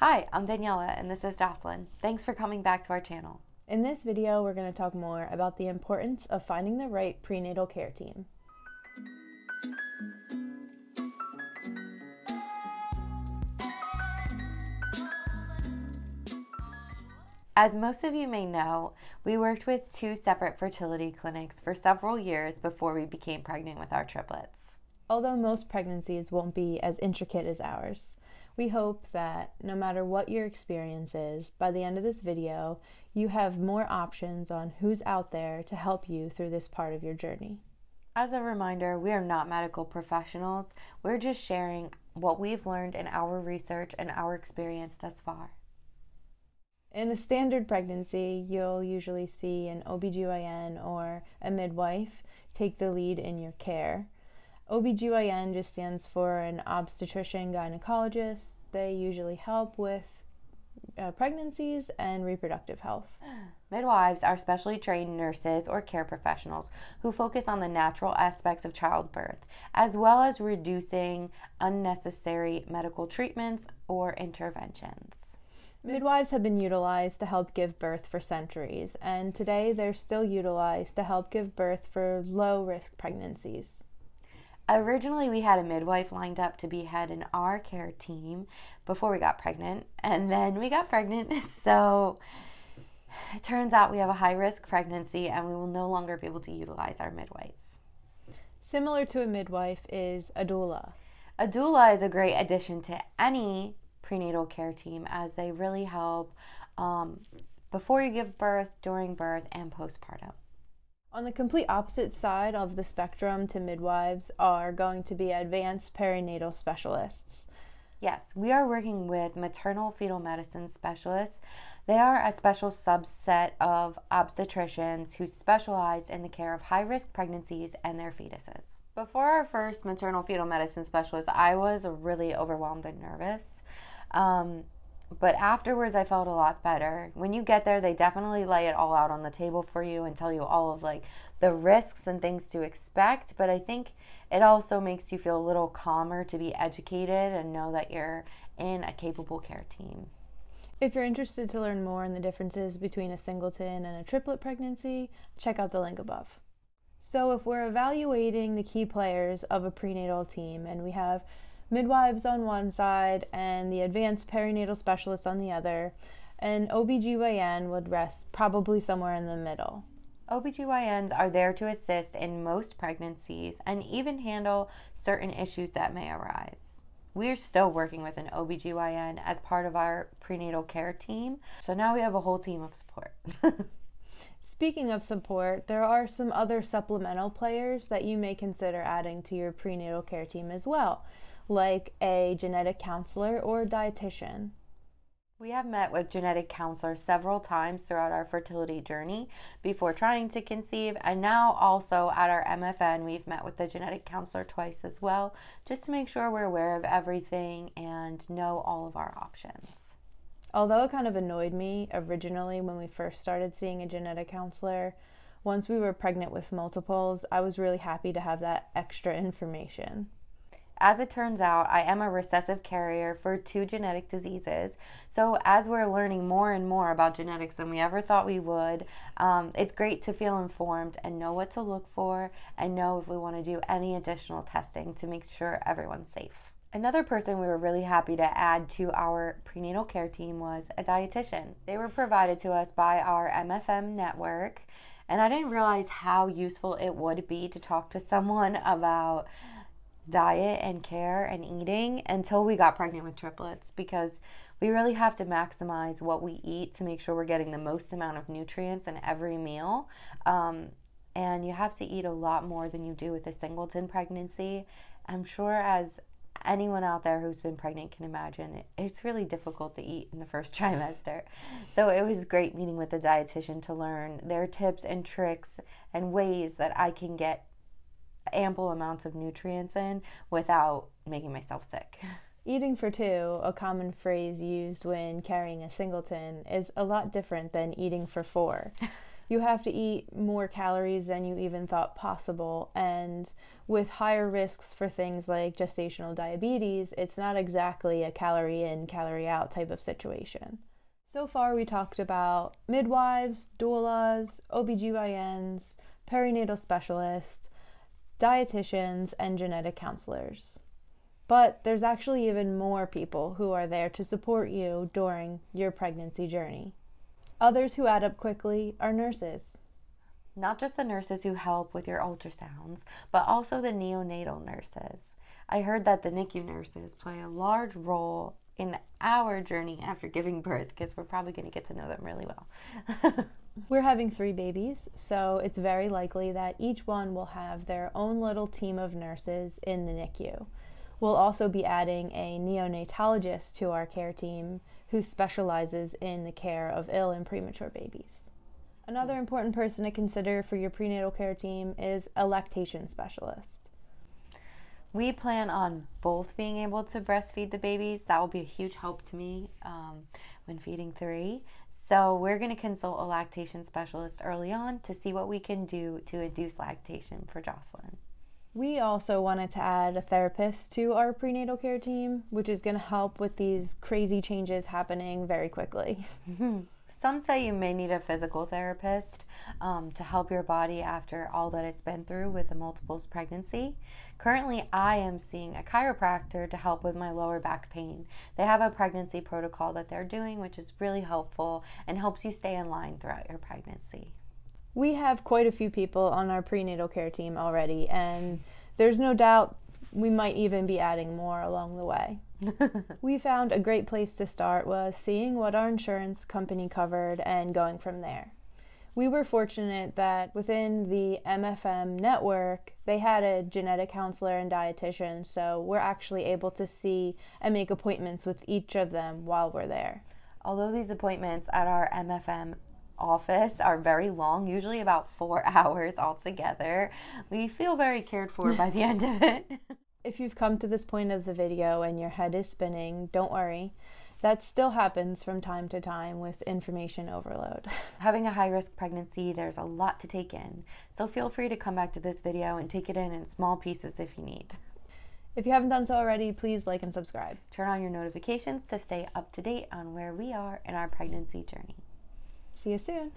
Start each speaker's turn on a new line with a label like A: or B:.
A: Hi, I'm Daniela and this is Jocelyn. Thanks for coming back to our channel.
B: In this video, we're going to talk more about the importance of finding the right prenatal care team.
A: As most of you may know, we worked with two separate fertility clinics for several years before we became pregnant with our triplets.
B: Although most pregnancies won't be as intricate as ours, we hope that no matter what your experience is, by the end of this video, you have more options on who's out there to help you through this part of your journey.
A: As a reminder, we are not medical professionals. We're just sharing what we've learned in our research and our experience thus far.
B: In a standard pregnancy, you'll usually see an OBGYN or a midwife take the lead in your care. OBGYN just stands for an obstetrician gynecologist. They usually help with pregnancies and reproductive health.
A: Midwives are specially trained nurses or care professionals who focus on the natural aspects of childbirth, as well as reducing unnecessary medical treatments or interventions.
B: Midwives have been utilized to help give birth for centuries, and today they're still utilized to help give birth for low-risk pregnancies.
A: Originally, we had a midwife lined up to be head in our care team before we got pregnant, and then we got pregnant, so it turns out we have a high-risk pregnancy and we will no longer be able to utilize our midwife.
B: Similar to a midwife is a doula.
A: A doula is a great addition to any prenatal care team as they really help before you give birth, during birth, and postpartum.
B: On the complete opposite side of the spectrum to midwives are going to be advanced perinatal specialists.
A: Yes, we are working with maternal fetal medicine specialists. They are a special subset of obstetricians who specialize in the care of high-risk pregnancies and their fetuses. Before our first maternal fetal medicine specialist, I was really overwhelmed and nervous. But afterwards I felt a lot better. When you get there, they definitely lay it all out on the table for you and tell you all of the risks and things to expect, but I think it also makes you feel a little calmer to be educated and know that you're in a capable care team.
B: If you're interested to learn more in the differences between a singleton and a triplet pregnancy, check out the link above. So if we're evaluating the key players of a prenatal team and we have midwives on one side and the advanced perinatal specialist on the other, an OBGYN would rest probably somewhere in the middle.
A: OBGYNs are there to assist in most pregnancies and even handle certain issues that may arise. We're still working with an OBGYN as part of our prenatal care team, so now we have a whole team of support.
B: Speaking of support, there are some other supplemental players that you may consider adding to your prenatal care team as well, like a genetic counselor or dietitian.
A: We have met with genetic counselors several times throughout our fertility journey before trying to conceive, and now also at our MFN we've met with the genetic counselor twice as well, just to make sure we're aware of everything and know all of our options.
B: Although it kind of annoyed me originally when we first started seeing a genetic counselor, once we were pregnant with multiples, I was really happy to have that extra information.
A: As it turns out, I am a recessive carrier for 2 genetic diseases. So as we're learning more and more about genetics than we ever thought we would, it's great to feel informed and know what to look for and know if we want to do any additional testing to make sure everyone's safe. Another person we were really happy to add to our prenatal care team was a dietitian. They were provided to us by our MFM network, and I didn't realize how useful it would be to talk to someone about diet and care and eating until we got pregnant with triplets, because we really have to maximize what we eat to make sure we're getting the most amount of nutrients in every meal, and you have to eat a lot more than you do with a singleton pregnancy. I'm sure as anyone out there who's been pregnant can imagine, it's really difficult to eat in the first trimester. So it was great meeting with the dietitian to learn their tips and tricks and ways that I can get ample amounts of nutrients in without making myself sick.
B: Eating for 2, a common phrase used when carrying a singleton, is a lot different than eating for 4. You have to eat more calories than you even thought possible, and with higher risks for things like gestational diabetes, it's not exactly a calorie in, calorie out type of situation. So far we talked about midwives, doulas, OBGYNs, perinatal specialists, dietitians, and genetic counselors. But there's actually even more people who are there to support you during your pregnancy journey. Others who add up quickly are nurses.
A: Not just the nurses who help with your ultrasounds, but also the neonatal nurses. I heard that the NICU nurses play a large role in our journey after giving birth, because we're probably going to get to know them really well.
B: We're having 3 babies, so it's very likely that each one will have their own little team of nurses in the NICU. We'll also be adding a neonatologist to our care team who specializes in the care of ill and premature babies. Another important person to consider for your prenatal care team is a lactation specialist.
A: We plan on both being able to breastfeed the babies. That will be a huge help to me when feeding 3. So we're going to consult a lactation specialist early on to see what we can do to induce lactation for Jocelyn.
B: We also wanted to add a therapist to our prenatal care team, which is going to help with these crazy changes happening very quickly.
A: Some say you may need a physical therapist to help your body after all that it's been through with a multiples pregnancy. Currently, I am seeing a chiropractor to help with my lower back pain. They have a pregnancy protocol that they're doing, which is really helpful and helps you stay in line throughout your pregnancy.
B: We have quite a few people on our prenatal care team already, and there's no doubt we might even be adding more along the way. We found a great place to start was seeing what our insurance company covered and going from there. We were fortunate that within the MFM network, they had a genetic counselor and dietitian, so we're actually able to see and make appointments with each of them while we're there.
A: Although these appointments at our MFM office are very long, usually about 4 hours altogether, we feel very cared for by the end of it.
B: If you've come to this point of the video and your head is spinning, don't worry. That still happens from time to time with information overload.
A: Having a high-risk pregnancy, there's a lot to take in, so feel free to come back to this video and take it in small pieces if you need.
B: If you haven't done so already, please like and subscribe.
A: Turn on your notifications to stay up to date on where we are in our pregnancy journey.
B: See you soon.